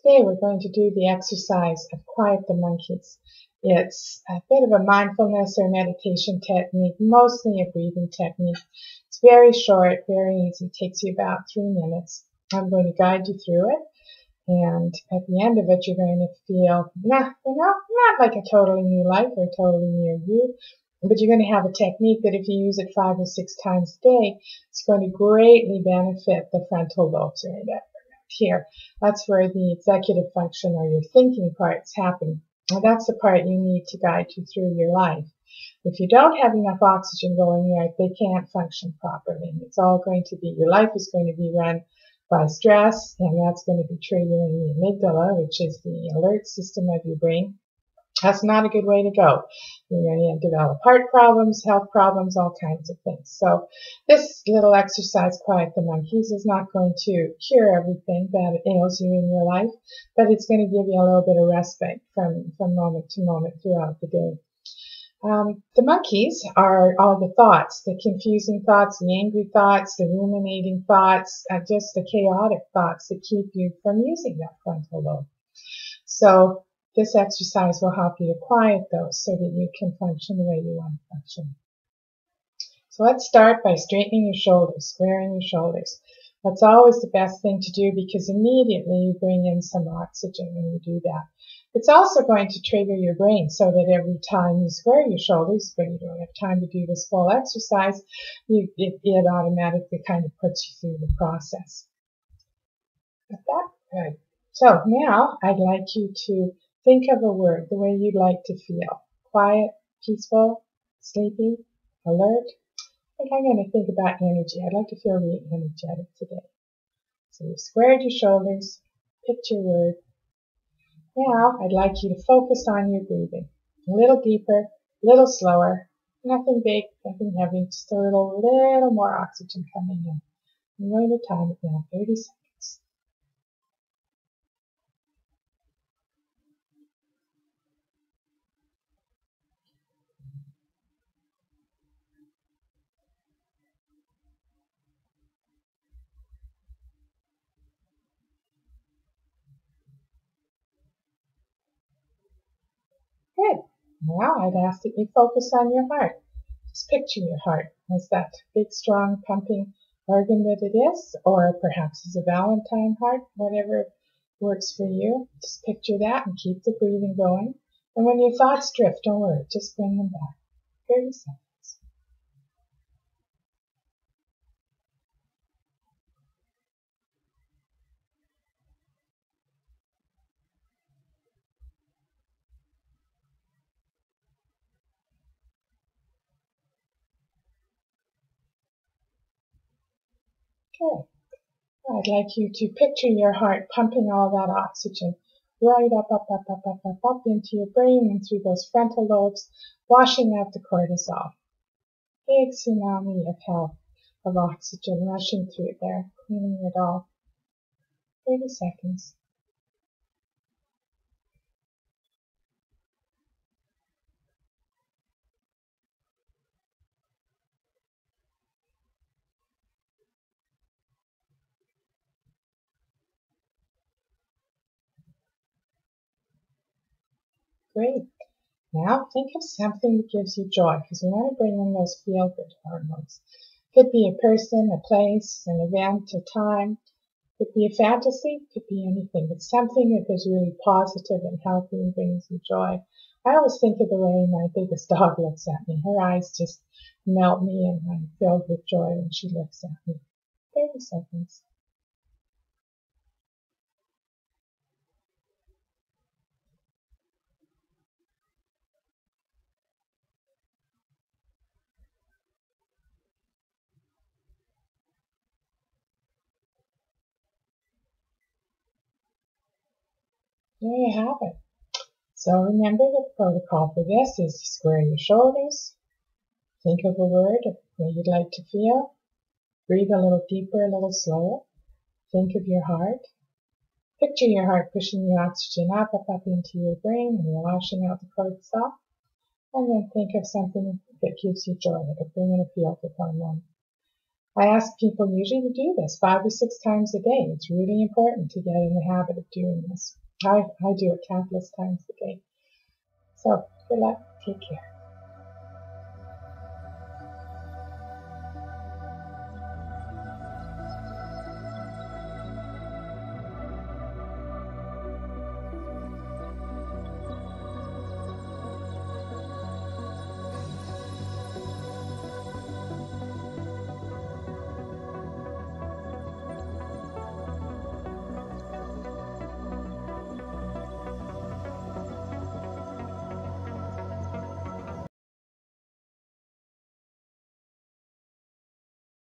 Today we're going to do the exercise of quiet the monkeys. It's a bit of a mindfulness or meditation technique, mostly a breathing technique. It's very short, very easy. It takes you about 3 minutes. I'm going to guide you through it. And at the end of it, you're going to feel, not like a totally new life or totally new you, but you're going to have a technique that if you use it 5 or 6 times a day, it's going to greatly benefit the frontal lobes right here. That's where the executive function or your thinking parts happen. And that's the part you need to guide you through your life. If you don't have enough oxygen going there, they can't function properly. It's all going to be, your life is going to be run by stress, and that's going to be triggering the amygdala, which is the alert system of your brain. That's not a good way to go. You're going to develop heart problems, health problems, all kinds of things. So this little exercise, Quiet the Monkeys, is not going to cure everything that ails you in your life, but it's going to give you a little bit of respite from moment to moment throughout the day. The monkeys are all the thoughts, the confusing thoughts, the angry thoughts, the ruminating thoughts, just the chaotic thoughts that keep you from using that frontal lobe. So this exercise will help you to quiet those so that you can function the way you want to function. So let's start by straightening your shoulders, squaring your shoulders. That's always the best thing to do because immediately you bring in some oxygen when you do that. It's also going to trigger your brain so that every time you square your shoulders, but you don't have time to do this full exercise, it automatically kind of puts you through the process. Got that? Good. So now I'd like you to think of a word the way you'd like to feel. Quiet, peaceful, sleepy, alert. I think I'm going to think about energy. I'd like to feel really energetic today. So you've squared your shoulders, picked your word. Now I'd like you to focus on your breathing. A little deeper, a little slower. Nothing big, nothing heavy, just a little more oxygen coming in. I'm going to time it now, 30 seconds. Good. Now I'd ask that you focus on your heart. Just picture your heart as that big, strong, pumping organ that it is, or perhaps as a Valentine heart, whatever works for you. Just picture that and keep the breathing going. And when your thoughts drift, don't worry, just bring them back. 30 seconds. Good. I'd like you to picture your heart pumping all that oxygen right up into your brain and through those frontal lobes, washing out the cortisol. Big tsunami of health, of oxygen rushing through there, cleaning it all. 30 seconds. Great. Now think of something that gives you joy, because we want to bring in those feel-good hormones. Could be a person, a place, an event, a time. Could be a fantasy, could be anything, but something that is really positive and healthy and brings you joy. I always think of the way my biggest dog looks at me. Her eyes just melt me and I'm filled with joy when she looks at me. 30 seconds. There you have it. So remember the protocol for this is to square your shoulders, think of a word that you'd like to feel, breathe a little deeper, a little slower, think of your heart, picture your heart pushing the oxygen up into your brain and washing out the cortisol, and then think of something that gives you joy, that'll bring in a feel-good hormone. I ask people usually to do this 5 or 6 times a day. It's really important to get in the habit of doing this. I do it countless times a day. So, good luck. Take care.